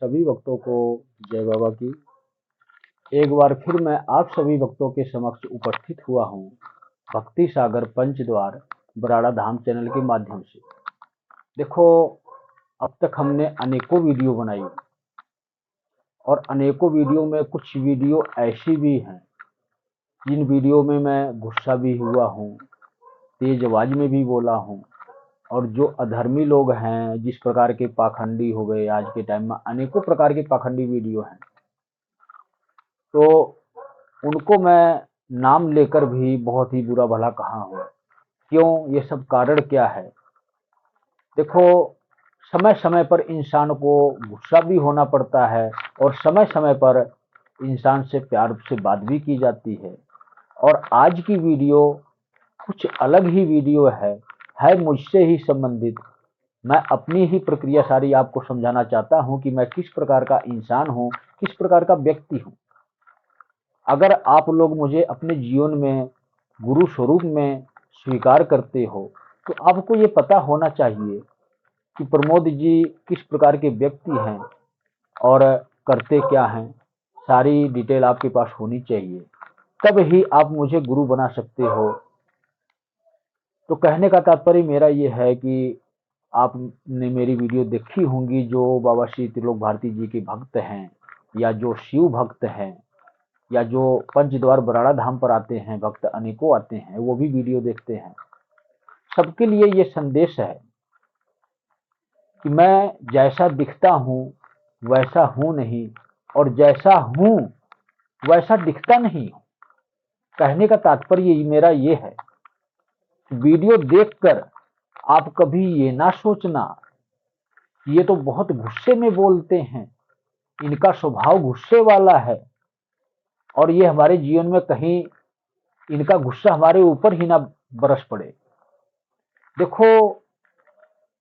सभी भक्तों को जय बाबा की। एक बार फिर मैं आप सभी भक्तों के समक्ष उपस्थित हुआ हूँ भक्ति सागर पंचद्वार बराड़ा धाम चैनल के माध्यम से। देखो, अब तक हमने अनेकों वीडियो बनाई और अनेकों वीडियो में कुछ वीडियो ऐसी भी हैं जिन वीडियो में मैं गुस्सा भी हुआ हूँ, तेज आवाज में भी बोला हूँ। और जो अधर्मी लोग हैं, जिस प्रकार के पाखंडी हो गए, आज के टाइम में अनेकों प्रकार के पाखंडी वीडियो हैं, तो उनको मैं नाम लेकर भी बहुत ही बुरा भला कहा हूँ। क्यों? ये सब कारण क्या है? देखो, समय समय पर इंसान को गुस्सा भी होना पड़ता है और समय समय पर इंसान से प्यार से बात भी की जाती है। और आज की वीडियो कुछ अलग ही वीडियो है मुझसे ही संबंधित। मैं अपनी ही प्रक्रिया सारी आपको समझाना चाहता हूं कि मैं किस प्रकार का इंसान हूं, किस प्रकार का व्यक्ति हूं। अगर आप लोग मुझे अपने जीवन में गुरु स्वरूप में स्वीकार करते हो तो आपको ये पता होना चाहिए कि प्रमोद जी किस प्रकार के व्यक्ति हैं और करते क्या हैं। सारी डिटेल आपके पास होनी चाहिए, तब ही आप मुझे गुरु बना सकते हो। तो कहने का तात्पर्य मेरा ये है कि आपने मेरी वीडियो देखी होंगी, जो बाबा श्री त्रिलोक भारती जी के भक्त हैं या जो शिव भक्त हैं या जो पंचद्वार बराड़ा धाम पर आते हैं, भक्त अनेकों आते हैं, वो भी वीडियो देखते हैं। सबके लिए ये संदेश है कि मैं जैसा दिखता हूँ वैसा हूँ नहीं, और जैसा हूँ वैसा दिखता नहीं हूँ। कहने का तात्पर्य मेरा ये है, वीडियो देखकर आप कभी ये ना सोचना ये तो बहुत गुस्से में बोलते हैं, इनका स्वभाव गुस्से वाला है और ये हमारे जीवन में कहीं इनका गुस्सा हमारे ऊपर ही ना बरस पड़े। देखो,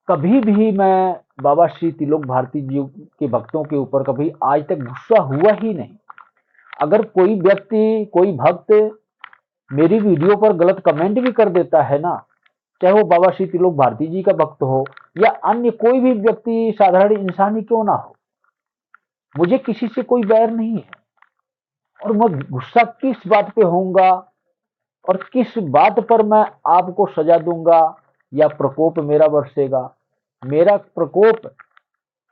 कभी भी मैं बाबा श्री त्रिलोक भारती जी के भक्तों के ऊपर कभी आज तक गुस्सा हुआ ही नहीं। अगर कोई व्यक्ति, कोई भक्त मेरी वीडियो पर गलत कमेंट भी कर देता है ना, चाहे वो बाबा श्री त्रिलोक भारती जी का भक्त हो या अन्य कोई भी व्यक्ति, साधारण इंसान ही क्यों ना हो, मुझे किसी से कोई बैर नहीं है। और मैं गुस्सा किस बात पे होऊंगा और किस बात पर मैं आपको सजा दूंगा या प्रकोप मेरा बरसेगा? मेरा प्रकोप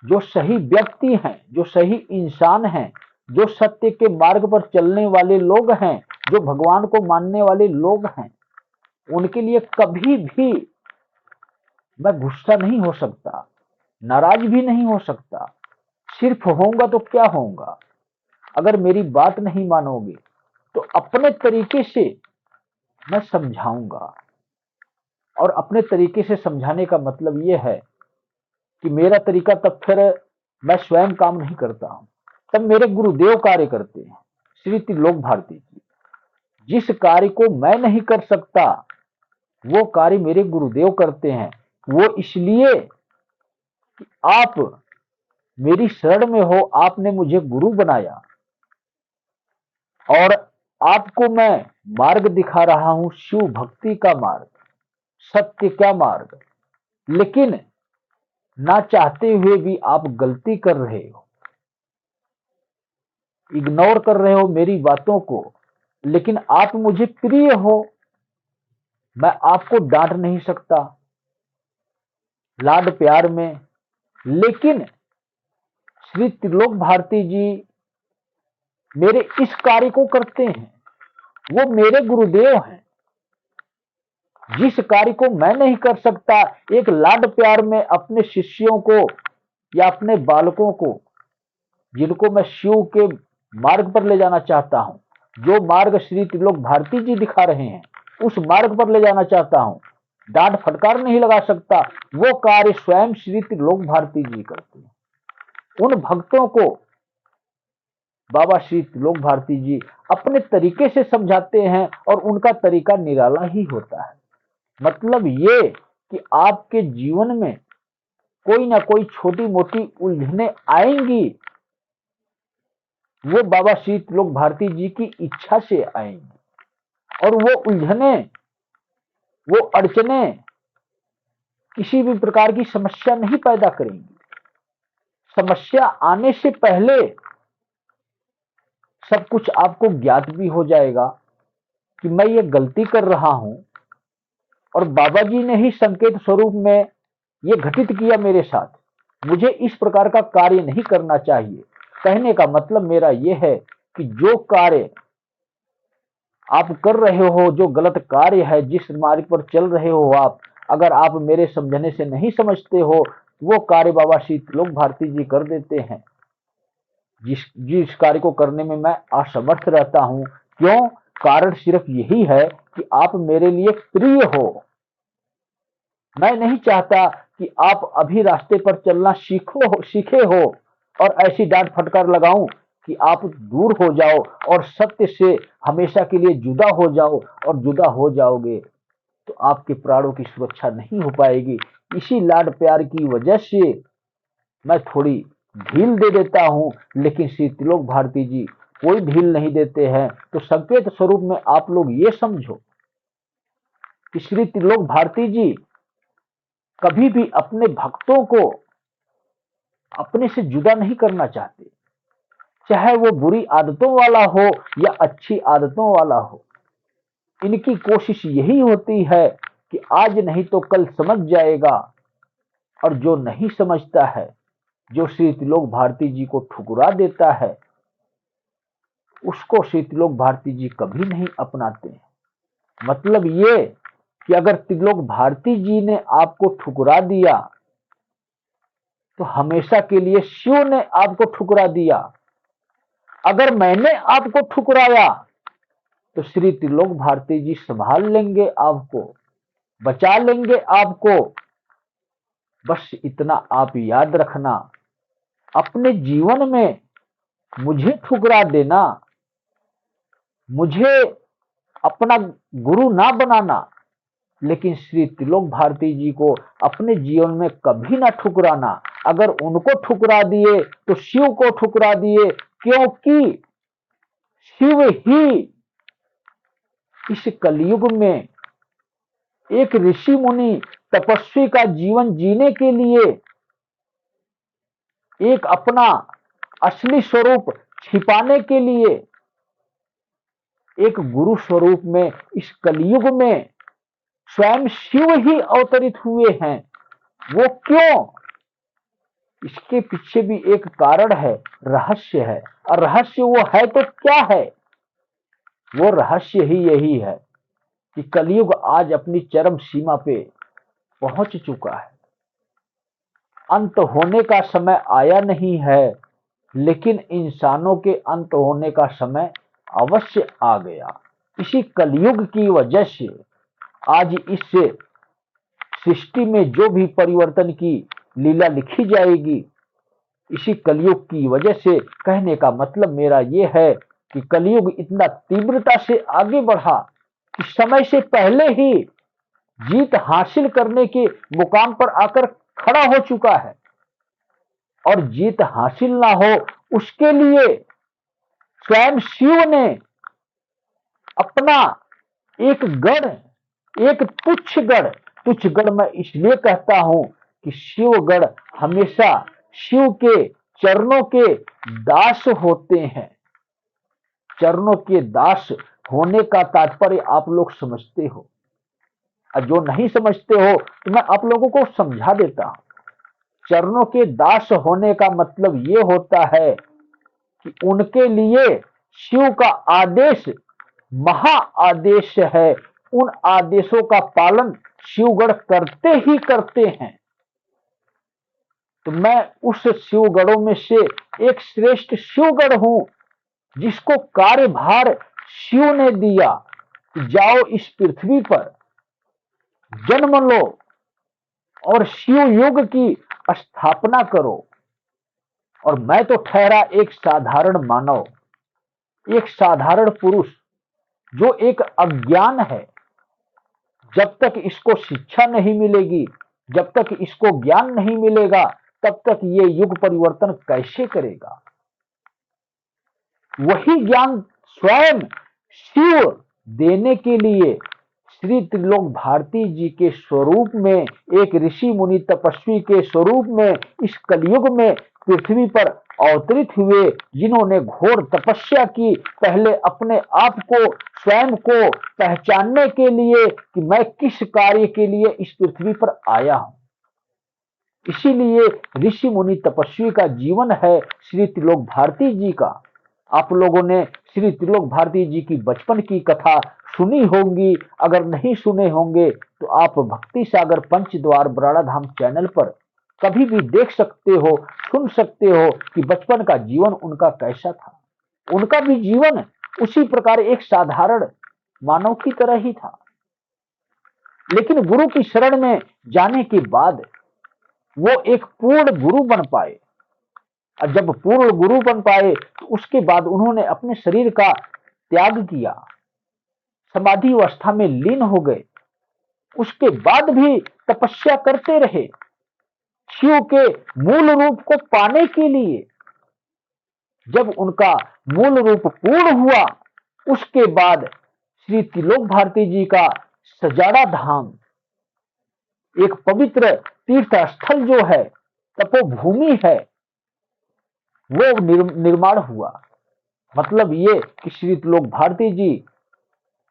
जो सही व्यक्ति हैं, जो सही इंसान हैं, जो सत्य के मार्ग पर चलने वाले लोग हैं, जो भगवान को मानने वाले लोग हैं, उनके लिए कभी भी मैं गुस्सा नहीं हो सकता, नाराज भी नहीं हो सकता। सिर्फ होऊंगा तो क्या होऊंगा, अगर मेरी बात नहीं मानोगे तो अपने तरीके से मैं समझाऊंगा। और अपने तरीके से समझाने का मतलब यह है कि मेरा तरीका तब फिर मैं स्वयं काम नहीं करता हूं, तब मेरे गुरुदेव कार्य करते हैं, श्री त्रिलोक भारती जी। जिस कार्य को मैं नहीं कर सकता वो कार्य मेरे गुरुदेव करते हैं। वो इसलिए कि आप मेरी शरण में हो, आपने मुझे गुरु बनाया और आपको मैं मार्ग दिखा रहा हूं, शिव भक्ति का मार्ग, सत्य का मार्ग। लेकिन ना चाहते हुए भी आप गलती कर रहे हो, इग्नोर कर रहे हो मेरी बातों को। लेकिन आप मुझे प्रिय हो, मैं आपको डांट नहीं सकता लाड प्यार में। लेकिन श्री त्रिलोक भारती जी मेरे इस कार्य को करते हैं, वो मेरे गुरुदेव हैं। जिस कार्य को मैं नहीं कर सकता, एक लाड प्यार में अपने शिष्यों को या अपने बालकों को, जिनको मैं शिव के मार्ग पर ले जाना चाहता हूं, जो मार्ग श्री त्रिलोक भारती जी दिखा रहे हैं, उस मार्ग पर ले जाना चाहता हूं, डांट फटकार नहीं लगा सकता, वो कार्य स्वयं श्री त्रिलोक भारती जी करते हैं। उन भक्तों को बाबा श्री त्रिलोक भारती जी अपने तरीके से समझाते हैं और उनका तरीका निराला ही होता है। मतलब ये कि आपके जीवन में कोई ना कोई छोटी मोटी उलझने आएंगी, वो बाबा श्री त्रिलोक भारती जी की इच्छा से आएंगी। और वो उलझने, वो अड़चने किसी भी प्रकार की समस्या नहीं पैदा करेंगी। समस्या आने से पहले सब कुछ आपको ज्ञात भी हो जाएगा कि मैं ये गलती कर रहा हूं और बाबा जी ने ही संकेत स्वरूप में ये घटित किया मेरे साथ। मुझे इस प्रकार का कार्य नहीं करना चाहिए। कहने का मतलब मेरा यह है कि जो कार्य आप कर रहे हो, जो गलत कार्य है, जिस मार्ग पर चल रहे हो आप, अगर आप मेरे समझने से नहीं समझते हो, वो कार्य बाबा श्री त्रिलोक भारती जी कर देते हैं। जिस जिस कार्य को करने में मैं असमर्थ रहता हूं। क्यों? कारण सिर्फ यही है कि आप मेरे लिए प्रिय हो। मैं नहीं चाहता कि आप अभी रास्ते पर चलना सीखे हो और ऐसी डांट फटकार लगाऊं कि आप दूर हो जाओ और सत्य से हमेशा के लिए जुदा हो जाओ, और जुदा हो जाओगे तो आपके प्राणों की सुरक्षा नहीं हो पाएगी। इसी लाड प्यार की वजह से मैं थोड़ी ढील दे देता हूं, लेकिन श्री त्रिलोक भारती जी कोई ढील नहीं देते हैं। तो संकेत स्वरूप में आप लोग ये समझो कि श्री त्रिलोक भारती जी कभी भी अपने भक्तों को अपने से जुदा नहीं करना चाहते, चाहे वो बुरी आदतों वाला हो या अच्छी आदतों वाला हो। इनकी कोशिश यही होती है कि आज नहीं तो कल समझ जाएगा, और जो नहीं समझता है, जो श्री त्रिलोक भारती जी को ठुकरा देता है, उसको श्री त्रिलोक भारती जी कभी नहीं अपनाते हैं। मतलब ये कि अगर त्रिलोक भारती जी ने आपको ठुकरा दिया तो हमेशा के लिए शिव ने आपको ठुकरा दिया। अगर मैंने आपको ठुकराया तो श्री त्रिलोक भारती जी संभाल लेंगे आपको, बचा लेंगे आपको। बस इतना आप याद रखना, अपने जीवन में मुझे ठुकरा देना, मुझे अपना गुरु ना बनाना, लेकिन श्री त्रिलोक भारती जी को अपने जीवन में कभी ना ठुकराना। अगर उनको ठुकरा दिए तो शिव को ठुकरा दिए, क्योंकि शिव ही इस कलयुग में एक ऋषि मुनि तपस्वी का जीवन जीने के लिए एक अपना असली स्वरूप छिपाने के लिए एक गुरु स्वरूप में इस कलयुग में स्वयं शिव ही अवतरित हुए हैं। वो क्यों? इसके पीछे भी एक कारण है, रहस्य है। और रहस्य वो है तो क्या है? वो रहस्य ही यही है कि कलयुग आज अपनी चरम सीमा पे पहुंच चुका है। अंत होने का समय आया नहीं है, लेकिन इंसानों के अंत होने का समय अवश्य आ गया। इसी कलयुग की वजह से आज इस सृष्टि में जो भी परिवर्तन की लीला लिखी जाएगी, इसी कलयुग की वजह से। कहने का मतलब मेरा यह है कि कलयुग इतना तीव्रता से आगे बढ़ा कि समय से पहले ही जीत हासिल करने के मुकाम पर आकर खड़ा हो चुका है। और जीत हासिल ना हो उसके लिए स्वयं शिव ने अपना एक गढ़, एक तुच्छ गढ़ मैं इसलिए कहता हूं कि शिवगढ़ हमेशा शिव के चरणों के दास होते हैं। चरणों के दास होने का तात्पर्य आप लोग समझते हो, और जो नहीं समझते हो तो मैं आप लोगों को समझा देता हूं। चरणों के दास होने का मतलब ये होता है कि उनके लिए शिव का आदेश महा आदेश है। उन आदेशों का पालन शिवगढ़ करते ही करते हैं। तो मैं उस शिवगढ़ों में से एक श्रेष्ठ शिवगढ़ हूं, जिसको कार्यभार शिव ने दिया कि जाओ इस पृथ्वी पर जन्म लो और शिव युग की स्थापना करो। और मैं तो ठहरा एक साधारण मानव, एक साधारण पुरुष, जो एक अज्ञान है। जब तक इसको शिक्षा नहीं मिलेगी, जब तक इसको ज्ञान नहीं मिलेगा, तब तक ये युग परिवर्तन कैसे करेगा? वही ज्ञान स्वयं शिव देने के लिए श्री त्रिलोक भारती जी के स्वरूप में, एक ऋषि मुनि तपस्वी के स्वरूप में इस कलयुग में पृथ्वी पर अवतरित हुए, जिन्होंने घोर तपस्या की, पहले अपने आप को, स्वयं को पहचानने के लिए कि मैं किस कार्य के लिए इस पृथ्वी पर आया हूं। इसीलिए ऋषि मुनि तपस्वी का जीवन है श्री त्रिलोक भारती जी का। आप लोगों ने श्री त्रिलोक भारती जी की बचपन की कथा सुनी होंगी। अगर नहीं सुने होंगे तो आप भक्ति सागर पंचद्वार बराड़ा धाम चैनल पर कभी भी देख सकते हो, सुन सकते हो कि बचपन का जीवन उनका कैसा था। उनका भी जीवन उसी प्रकार एक साधारण मानव की तरह ही था, लेकिन गुरु की शरण में जाने के बाद वो एक पूर्ण गुरु बन पाए। और जब पूर्ण गुरु बन पाए तो उसके बाद उन्होंने अपने शरीर का त्याग किया, समाधि अवस्था में लीन हो गए। उसके बाद भी तपस्या करते रहे शिव के मूल रूप को पाने के लिए। जब उनका मूल रूप पूर्ण हुआ, उसके बाद श्री त्रिलोक भारती जी का सजाड़ा धाम, एक पवित्र तीर्थ स्थल जो है, तपोभूमि है, वो निर्माण हुआ। मतलब ये कि श्री त्रिलोक भारती जी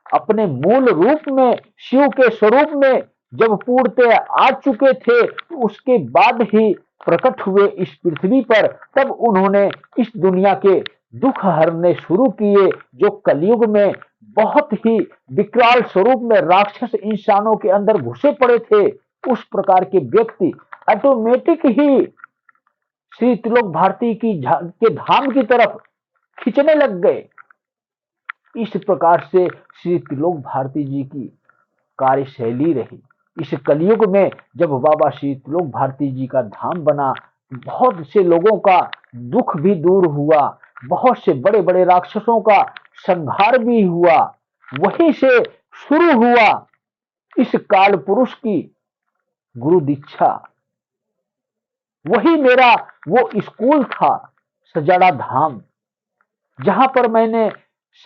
अपने मूल रूप में, शिव के स्वरूप में जब पूर्णतः आ चुके थे, तो उसके बाद ही प्रकट हुए इस पृथ्वी पर। तब उन्होंने इस दुनिया के दुख हरने शुरू किए, जो कलयुग में बहुत ही विकराल स्वरूप में राक्षस इंसानों के अंदर घुसे पड़े थे। उस प्रकार के व्यक्ति ऑटोमेटिक ही श्री त्रिलोक भारती के धाम की तरफ खींचने लग गए। इस प्रकार से श्री त्रिलोक भारती जी की कार्यशैली रही। इस कलयुग में जब बाबा श्री त्रिलोक भारती जी का धाम बना, बहुत से लोगों का दुख भी दूर हुआ, बहुत से बड़े बड़े राक्षसों का संहार भी हुआ। वहीं से शुरू हुआ इस काल पुरुष की गुरु दीक्षा। वही मेरा वो स्कूल था, सजाड़ा धाम, जहां पर मैंने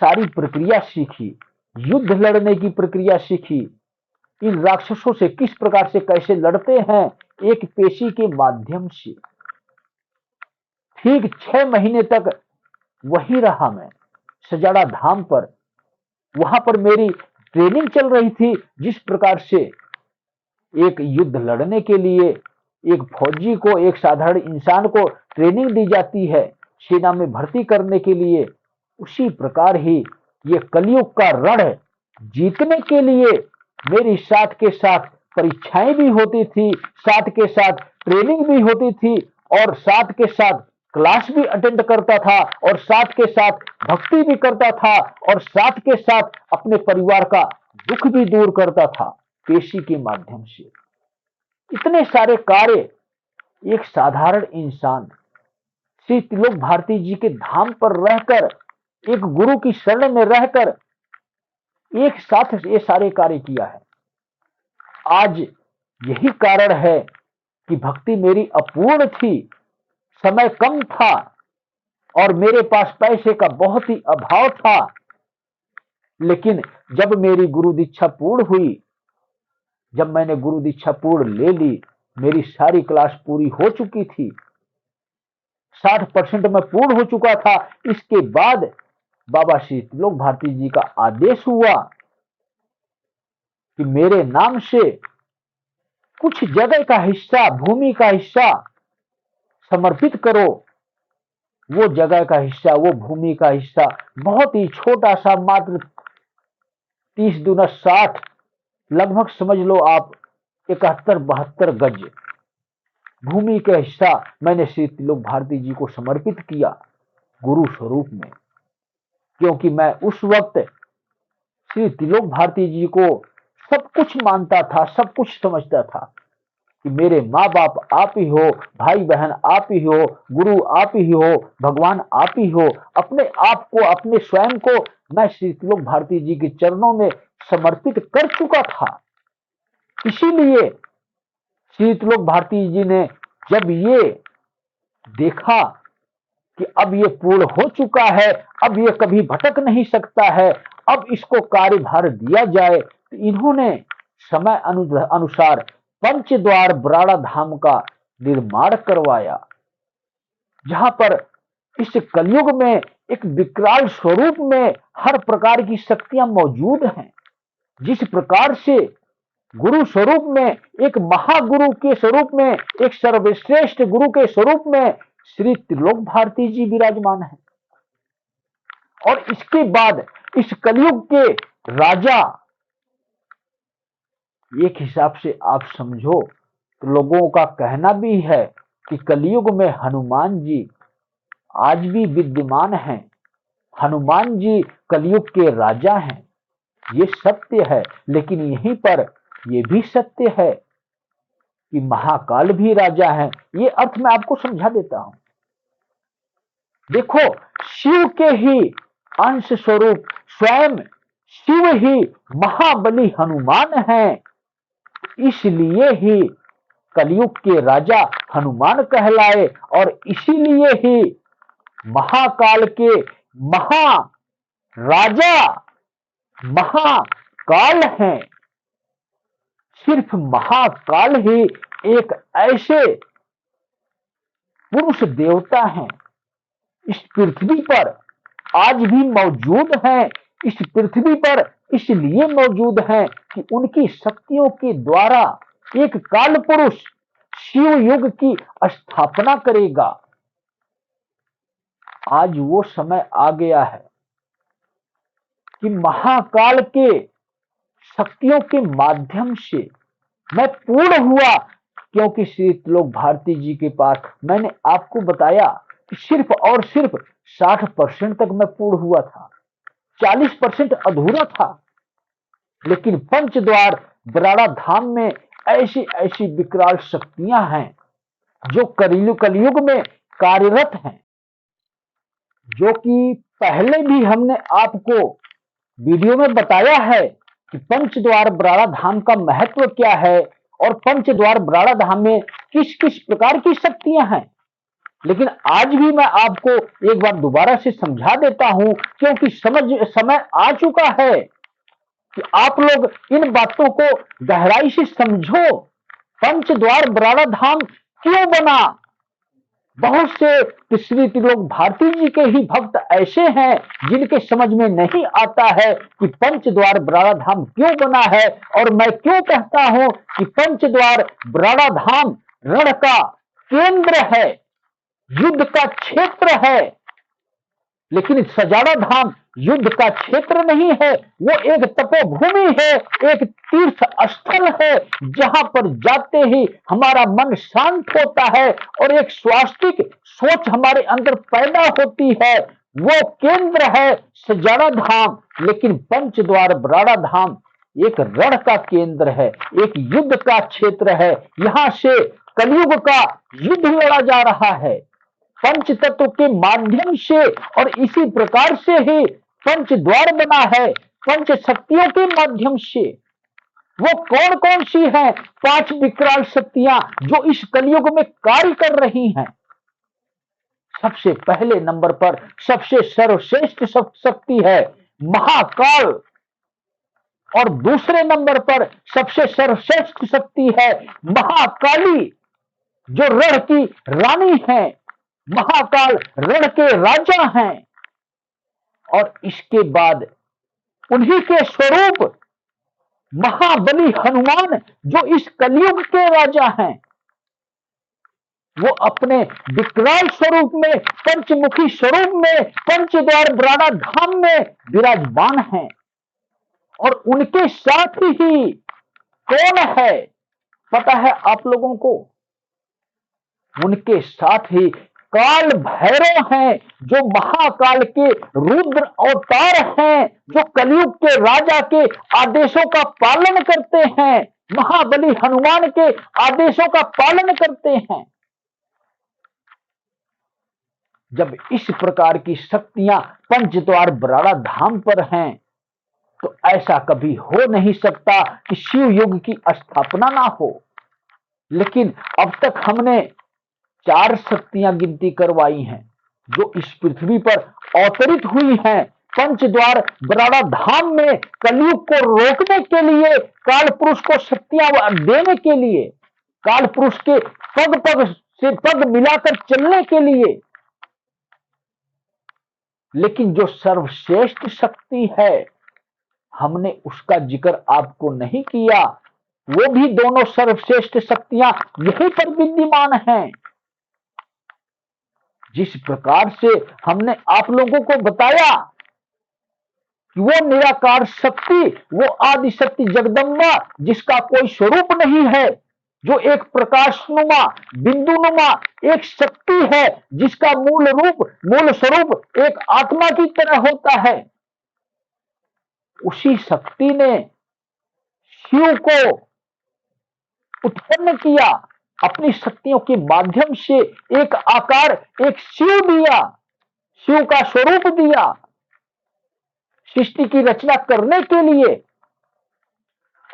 सारी प्रक्रिया सीखी, युद्ध लड़ने की प्रक्रिया सीखी, इन राक्षसों से किस प्रकार से कैसे लड़ते हैं एक पेशी के माध्यम से। ठीक 6 महीने तक वही रहा मैं सजाड़ा धाम पर। वहां पर मेरी ट्रेनिंग चल रही थी। जिस प्रकार से एक युद्ध लड़ने के लिए एक फौजी को, एक साधारण इंसान को ट्रेनिंग दी जाती है सेना में भर्ती करने के लिए, उसी प्रकार ही ये कलयुग का रण जीतने के लिए मेरी साथ के साथ परीक्षाएं भी होती थी, साथ के साथ ट्रेनिंग भी होती थी, और साथ के साथ क्लास भी अटेंड करता था, और साथ के साथ भक्ति भी करता था, और साथ के साथ अपने परिवार का दुख भी दूर करता था पेशी के माध्यम से। इतने सारे कार्य एक साधारण इंसान श्री त्रिलोक भारती जी के धाम पर रहकर, एक गुरु की शरण में रहकर एक साथ ये सारे कार्य किया है। आज यही कारण है कि भक्ति मेरी अपूर्ण थी, समय कम था, और मेरे पास पैसे का बहुत ही अभाव था। लेकिन जब मेरी गुरु दीक्षा पूर्ण हुई, जब मैंने गुरु दीक्षा पूर्ण ले ली, मेरी सारी क्लास पूरी हो चुकी थी, 60% में पूर्ण हो चुका था। इसके बाद बाबा श्री त्रिलोक भारती जी का आदेश हुआ कि मेरे नाम से कुछ जगह का हिस्सा, भूमि का हिस्सा समर्पित करो। वो जगह का हिस्सा, वो भूमि का हिस्सा बहुत ही छोटा सा, मात्र 30 दूना 60, लगभग समझ लो आप 71-72 गज भूमि का हिस्सा मैंने श्री त्रिलोक भारती जी को समर्पित किया गुरु स्वरूप में। क्योंकि मैं उस वक्त श्री त्रिलोक भारती जी को सब कुछ मानता था, सब कुछ समझता था कि मेरे माँ बाप आप ही हो, भाई बहन आप ही हो, गुरु आप ही हो, भगवान आप ही हो। अपने आप को, अपने स्वयं को मैं श्री त्रिलोक भारती जी के चरणों में समर्पित कर चुका था। इसीलिए श्री त्रिलोक भारती जी ने जब ये देखा कि अब ये पूर्ण हो चुका है, अब ये कभी भटक नहीं सकता है, अब इसको कार्यभार दिया जाए। तो इन्होंने समय अनुसार पंचद्वार बराड़ा धाम का निर्माण करवाया, जहां पर इस कलयुग में एक विकराल स्वरूप में हर प्रकार की शक्तियां मौजूद हैं। जिस प्रकार से गुरु स्वरूप में, एक महागुरु के स्वरूप में, एक सर्वश्रेष्ठ गुरु के स्वरूप में श्री त्रिलोक भारती जी विराजमान है। और इसके बाद इस कलयुग के राजा, एक हिसाब से आप समझो तो लोगों का कहना भी है कि कलयुग में हनुमान जी आज भी विद्यमान हैं। हनुमान जी कलयुग के राजा हैं, ये सत्य है। लेकिन यहीं पर यह भी सत्य है कि महाकाल भी राजा है। ये अर्थ मैं आपको समझा देता हूं। देखो, शिव के ही अंश स्वरूप स्वयं शिव ही महाबली हनुमान हैं, इसलिए ही कलयुग के राजा हनुमान कहलाए और इसीलिए ही महाकाल के महाराजा महाकाल हैं। सिर्फ महाकाल ही एक ऐसे पुरुष देवता हैं इस पृथ्वी पर आज भी मौजूद हैं। इस पृथ्वी पर इसलिए मौजूद हैं कि उनकी शक्तियों के द्वारा एक काल पुरुष शिव युग की स्थापना करेगा। आज वो समय आ गया है कि महाकाल के शक्तियों के माध्यम से मैं पूर्ण हुआ, क्योंकि श्री त्रिलोक भारती जी के पास मैंने आपको बताया कि सिर्फ और सिर्फ 60% तक मैं पूर्ण हुआ था, 40% अधूरा था। लेकिन पंचद्वार बराड़ा धाम में ऐसी ऐसी विकराल शक्तियां हैं जो कलयुग में कार्यरत हैं, जो कि पहले भी हमने आपको वीडियो में बताया है कि पंचद्वार बराड़ा धाम का महत्व क्या है और पंचद्वार बराड़ा धाम में किस किस प्रकार की शक्तियां हैं। लेकिन आज भी मैं आपको एक बार दोबारा से समझा देता हूं, क्योंकि समय आ चुका है कि आप लोग इन बातों को गहराई से समझो। पंचद्वार बराड़ा धाम क्यों बना? बहुत से श्री त्रिलोक भारती जी के ही भक्त ऐसे हैं जिनके समझ में नहीं आता है कि पंचद्वार बराड़ा धाम क्यों बना है। और मैं क्यों कहता हूं कि पंचद्वार बराड़ा धाम रण का केंद्र है, युद्ध का क्षेत्र है। लेकिन सजाड़ा धाम युद्ध का क्षेत्र नहीं है, वो एक तपोभूमि है, एक तीर्थ स्थल है, जहां पर जाते ही हमारा मन शांत होता है और एक स्वास्तिक सोच हमारे अंदर पैदा होती है। वो केंद्र है सजाड़ा धाम। लेकिन पंचद्वार बराड़ा धाम एक रण का केंद्र है, एक युद्ध का क्षेत्र है। यहां से कलयुग का युद्ध लड़ा जा रहा है पंच तत्व के माध्यम से, और इसी प्रकार से ही पंचद्वार बना है पंच शक्तियों के माध्यम से। वो कौन कौन सी हैं? 5 विकराल शक्तियां जो इस कलयुग में कार्य कर रही हैं। सबसे पहले नंबर पर सबसे सर्वश्रेष्ठ शक्ति है महाकाल, और दूसरे नंबर पर सबसे सर्वश्रेष्ठ शक्ति है महाकाली, जो रण की रानी है। महाकाल रण के राजा हैं। और इसके बाद उन्हीं के स्वरूप महाबली हनुमान, जो इस कलयुग के राजा हैं, वो अपने विकराल स्वरूप में, पंचमुखी स्वरूप में पंचद्वार बराड़ा धाम में विराजमान हैं। और उनके साथ ही कौन है पता है आप लोगों को? उनके साथ ही काल भैरव हैं, जो महाकाल के रुद्र अवतार हैं, जो कलयुग के राजा के आदेशों का पालन करते हैं, महाबली हनुमान के आदेशों का पालन करते हैं। जब इस प्रकार की शक्तियां पंचद्वार बराड़ा धाम पर हैं, तो ऐसा कभी हो नहीं सकता कि शिव युग की स्थापना ना हो। लेकिन अब तक हमने 4 शक्तियां गिनती करवाई हैं जो इस पृथ्वी पर अवतरित हुई हैं, पंचद्वार बराड़ा धाम में कलयुग को रोकने के लिए, काल पुरुष को शक्तियां देने के लिए, काल पुरुष के पग पग से पग मिलाकर चलने के लिए। लेकिन जो सर्वश्रेष्ठ शक्ति है, हमने उसका जिक्र आपको नहीं किया। वो भी दोनों सर्वश्रेष्ठ शक्तियां यहीं पर विद्यमान हैं। जिस प्रकार से हमने आप लोगों को बताया कि वो निराकार शक्ति, वो आदि शक्ति जगदम्बा, जिसका कोई स्वरूप नहीं है, जो एक प्रकाशनुमा बिंदुनुमा एक शक्ति है, जिसका मूल रूप मूल स्वरूप एक आत्मा की तरह होता है, उसी शक्ति ने शिव को उत्पन्न किया। अपनी शक्तियों के माध्यम से एक आकार, एक शिव दिया, शिव का स्वरूप दिया सृष्टि की रचना करने के लिए।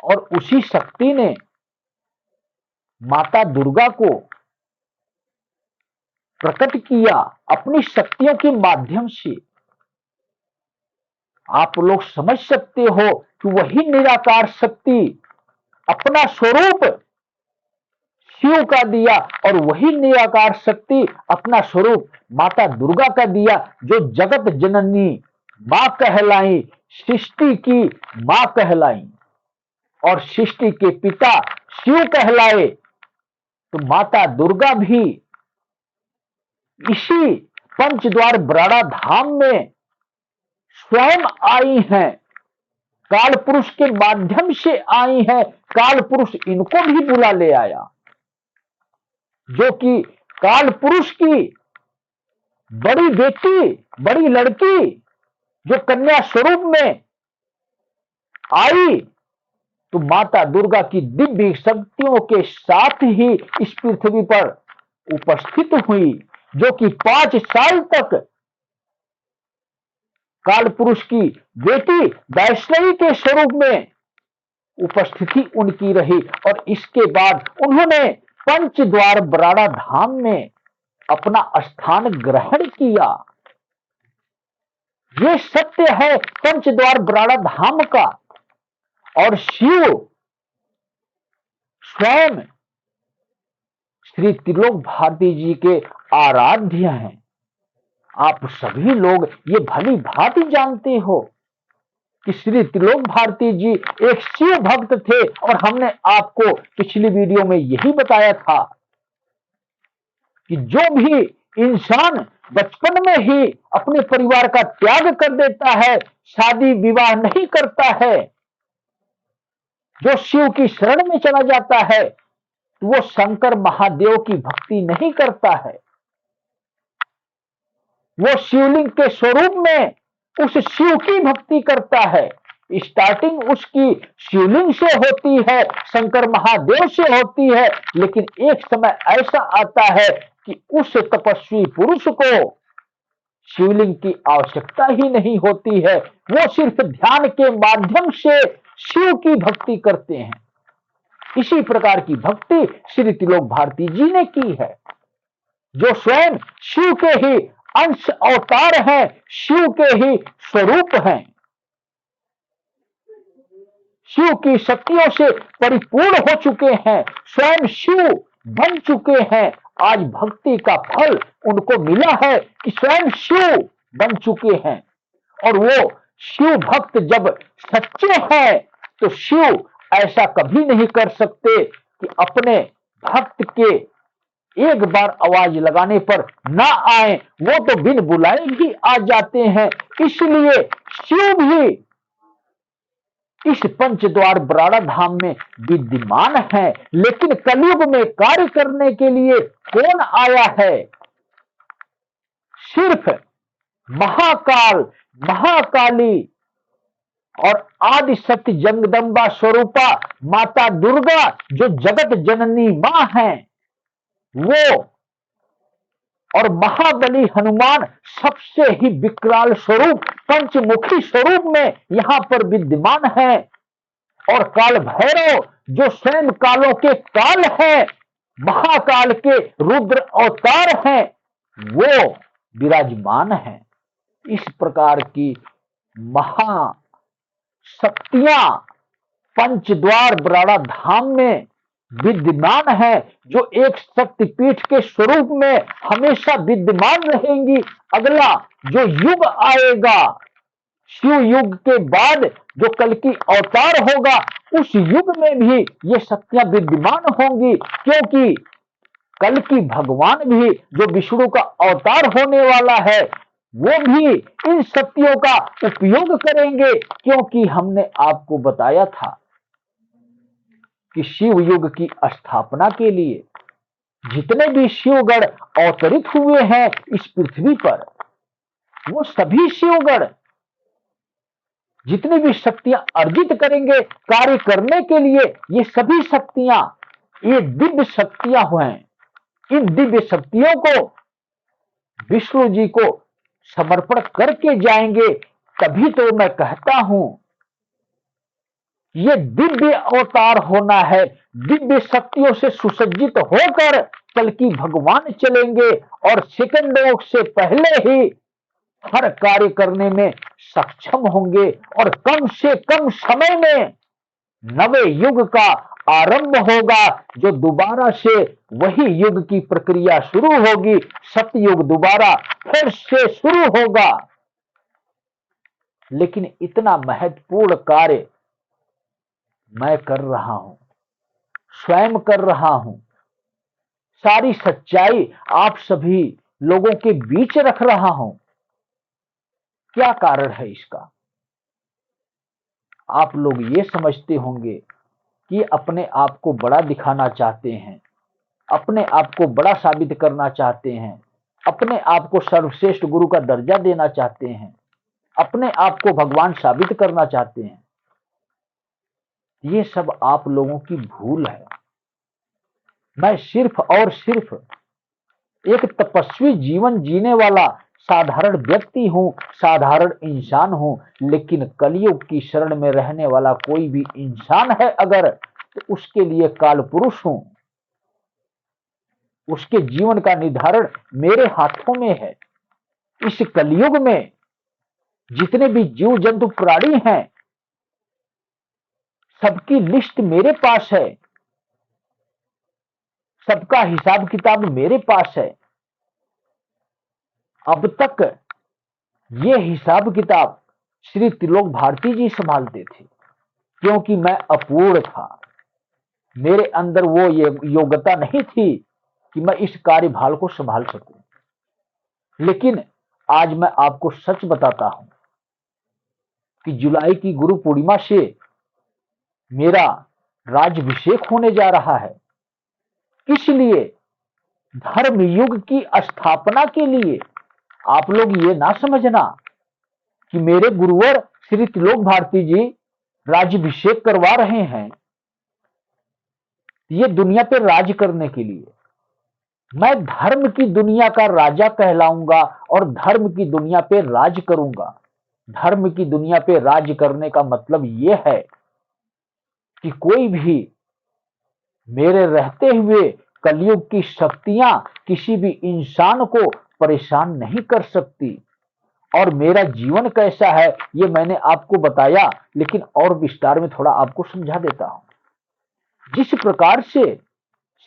और उसी शक्ति ने माता दुर्गा को प्रकट किया अपनी शक्तियों के माध्यम से। आप लोग समझ सकते हो कि वही निराकार शक्ति अपना स्वरूप शिव का दिया, और वही निराकार शक्ति अपना स्वरूप माता दुर्गा का दिया, जो जगत जननी मां कहलाई, सृष्टि की मां कहलाई और सृष्टि के पिता शिव कहलाए। तो माता दुर्गा भी इसी पंचद्वार बराड़ा धाम में स्वयं आई हैं, काल पुरुष के माध्यम से आई हैं। काल पुरुष इनको भी बुला ले आया, जो कि काल पुरुष की बड़ी बेटी, बड़ी लड़की, जो कन्या स्वरूप में आई, तो माता दुर्गा की दिव्य शक्तियों के साथ ही इस पृथ्वी पर उपस्थित हुई, जो कि 5 साल तक काल पुरुष की बेटी वैष्णवी के स्वरूप में उपस्थिति उनकी रही। और इसके बाद उन्होंने पंचद्वार बराड़ा धाम में अपना स्थान ग्रहण किया। ये सत्य है पंचद्वार बराड़ा धाम का। और शिव स्वयं श्री त्रिलोक भारती जी के आराध्य हैं। आप सभी लोग ये भली भांति जानते हो कि श्री त्रिलोक भारती जी एक शिव भक्त थे, और हमने आपको पिछली वीडियो में यही बताया था कि जो भी इंसान बचपन में ही अपने परिवार का त्याग कर देता है, शादी विवाह नहीं करता है, जो शिव की शरण में चला जाता है, तो वो शंकर महादेव की भक्ति नहीं करता है। वो शिवलिंग के स्वरूप में उस शिव की भक्ति करता है। स्टार्टिंग उसकी शिवलिंग से होती है, शंकर महादेव से होती है, लेकिन एक समय ऐसा आता है कि उस तपस्वी पुरुष को शिवलिंग की आवश्यकता ही नहीं होती है। वो सिर्फ ध्यान के माध्यम से शिव की भक्ति करते हैं। इसी प्रकार की भक्ति श्री त्रिलोक भारती जी ने की है, जो स्वयं शिव के ही अंश अवतार हैं, शिव के ही स्वरूप हैं, शिव की शक्तियों से परिपूर्ण हो चुके हैं, स्वयं शिव बन चुके हैं। आज भक्ति का फल उनको मिला है कि स्वयं शिव बन चुके हैं। और वो शिव भक्त जब सच्चे हैं, तो शिव ऐसा कभी नहीं कर सकते कि अपने भक्त के एक बार आवाज लगाने पर ना आए। वो तो बिन बुलाए भी आ जाते हैं। इसलिए शिव भी इस पंचद्वार बराड़ा धाम में विद्यमान है। लेकिन कलयुग में कार्य करने के लिए कौन आया है? सिर्फ महाकाल, महाकाली और आदि शक्ति जगदम्बा स्वरूपा माता दुर्गा, जो जगत जननी मां है, वो और महाबली हनुमान सबसे ही विकराल स्वरूप, पंचमुखी स्वरूप में यहां पर विद्यमान है। और काल भैरव, जो स्वयं कालों के काल है, महाकाल के रुद्र अवतार हैं, वो विराजमान है। इस प्रकार की महाशक्तियां पंचद्वार बराड़ा धाम में विद्यमान है, जो एक शक्तिपीठ के स्वरूप में हमेशा विद्यमान रहेंगी। अगला जो युग आएगा, शिव युग के बाद जो कल की अवतार होगा, उस युग में भी ये शक्तियां विद्यमान होंगी, क्योंकि कल की भगवान भी जो विष्णु का अवतार होने वाला है, वो भी इन शक्तियों का उपयोग करेंगे। क्योंकि हमने आपको बताया था कि शिव युग की स्थापना के लिए जितने भी शिवगण अवतरित हुए हैं इस पृथ्वी पर, वो सभी शिवगण जितनी भी शक्तियां अर्जित करेंगे कार्य करने के लिए, ये सभी शक्तियां, ये दिव्य शक्तियां हुए। इन दिव्य शक्तियों को विष्णु जी को समर्पण करके जाएंगे। तभी तो मैं कहता हूं ये दिव्य अवतार होना है। दिव्य शक्तियों से सुसज्जित होकर कल की भगवान चलेंगे और सेकंडों से पहले ही हर कार्य करने में सक्षम होंगे और कम से कम समय में नवे युग का आरंभ होगा, जो दोबारा से वही युग की प्रक्रिया शुरू होगी। सतयुग दोबारा फिर से शुरू होगा। लेकिन इतना महत्वपूर्ण कार्य मैं कर रहा हूं, स्वयं कर रहा हूं। सारी सच्चाई आप सभी लोगों के बीच रख रहा हूं। क्या कारण है इसका? आप लोग ये समझते होंगे कि अपने आप को बड़ा दिखाना चाहते हैं, अपने आप को बड़ा साबित करना चाहते हैं, अपने आप को सर्वश्रेष्ठ गुरु का दर्जा देना चाहते हैं, अपने आप को भगवान साबित करना चाहते हैं। ये सब आप लोगों की भूल है। मैं सिर्फ और सिर्फ एक तपस्वी जीवन जीने वाला साधारण व्यक्ति हूं, साधारण इंसान हूं। लेकिन कलयुग की शरण में रहने वाला कोई भी इंसान है अगर, तो उसके लिए काल पुरुष हूं। उसके जीवन का निर्धारण मेरे हाथों में है। इस कलयुग में जितने भी जीव जंतु प्राणी हैं, सबकी लिस्ट मेरे पास है, सबका हिसाब किताब मेरे पास है। अब तक ये हिसाब किताब श्री त्रिलोक भारती जी संभालते थे, क्योंकि मैं अपूर्ण था। मेरे अंदर वो योग्यता नहीं थी कि मैं इस कार्यभार को संभाल सकूं। लेकिन आज मैं आपको सच बताता हूं कि जुलाई की गुरु पूर्णिमा से मेरा राज्याभिषेक होने जा रहा है। इसलिए धर्म युग की स्थापना के लिए आप लोग ये ना समझना कि मेरे गुरुवर श्री त्रिलोक भारती जी राज्याभिषेक करवा रहे हैं ये दुनिया पर राज करने के लिए। मैं धर्म की दुनिया का राजा कहलाऊंगा और धर्म की दुनिया पे राज करूंगा। धर्म की दुनिया पे राज करने का मतलब यह है कि कोई भी मेरे रहते हुए कलयुग की शक्तियां किसी भी इंसान को परेशान नहीं कर सकती। और मेरा जीवन कैसा है ये मैंने आपको बताया, लेकिन और विस्तार में थोड़ा आपको समझा देता हूं। जिस प्रकार से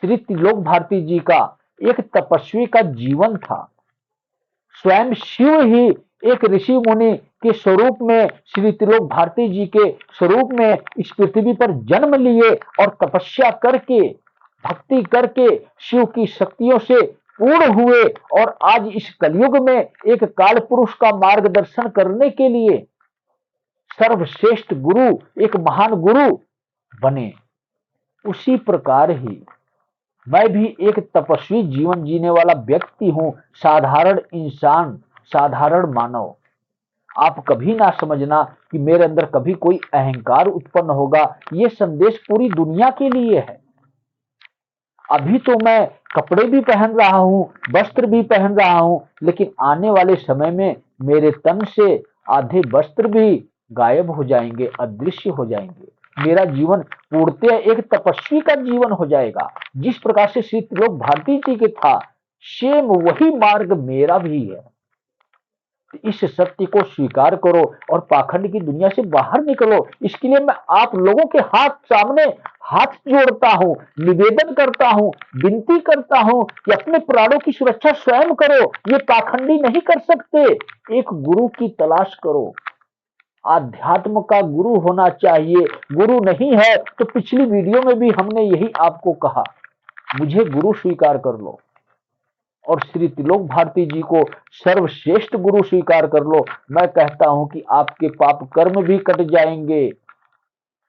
श्री त्रिलोक भारती जी का एक तपस्वी का जीवन था, स्वयं शिव ही एक ऋषि मुनि के स्वरूप में, श्री त्रिलोक भारती जी के स्वरूप में इस पृथ्वी पर जन्म लिए और तपस्या करके, भक्ति करके शिव की शक्तियों से पूर्ण हुए और आज इस कलयुग में एक काल पुरुष का मार्गदर्शन करने के लिए सर्वश्रेष्ठ गुरु, एक महान गुरु बने। उसी प्रकार ही मैं भी एक तपस्वी जीवन जीने वाला व्यक्ति हूं, साधारण इंसान, साधारण मानव। आप कभी ना समझना कि मेरे अंदर कभी कोई अहंकार उत्पन्न होगा। ये संदेश पूरी दुनिया के लिए है। अभी तो मैं कपड़े भी पहन रहा हूं, वस्त्र भी पहन रहा हूं, लेकिन आने वाले समय में मेरे तन से आधे वस्त्र भी गायब हो जाएंगे, अदृश्य हो जाएंगे। मेरा जीवन पूर्णतः एक तपस्वी का जीवन हो जाएगा। जिस प्रकार से श्री त्रिलोक भारती जी के था, सेम वही मार्ग मेरा भी है। इस सत्य को स्वीकार करो और पाखंड की दुनिया से बाहर निकलो। इसके लिए मैं आप लोगों के सामने हाथ जोड़ता हूं, निवेदन करता हूं, विनती करता हूं कि अपने प्राणों की सुरक्षा स्वयं करो। ये पाखंडी नहीं कर सकते। एक गुरु की तलाश करो। आध्यात्म का गुरु होना चाहिए। गुरु नहीं है तो पिछली वीडियो में भी हमने यही आपको कहा, मुझे गुरु स्वीकार कर लो और श्री त्रिलोक भारती जी को सर्वश्रेष्ठ गुरु स्वीकार कर लो। मैं कहता हूं कि आपके पाप कर्म भी कट जाएंगे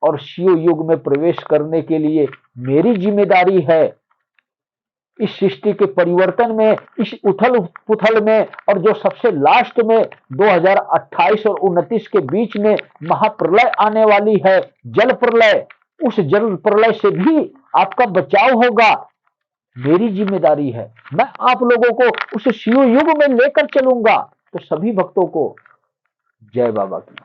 और शिव युग में प्रवेश करने के लिए मेरी जिम्मेदारी है। इस सृष्टि के परिवर्तन में, इस उथल पुथल में, और जो सबसे लास्ट में 2028 और 29 के बीच में महाप्रलय आने वाली है, जल प्रलय, उस जल प्रलय से भी आपका बचाव होगा। मेरी जिम्मेदारी है, मैं आप लोगों को उस शिव युग में लेकर चलूंगा। तो सभी भक्तों को जय बाबा की।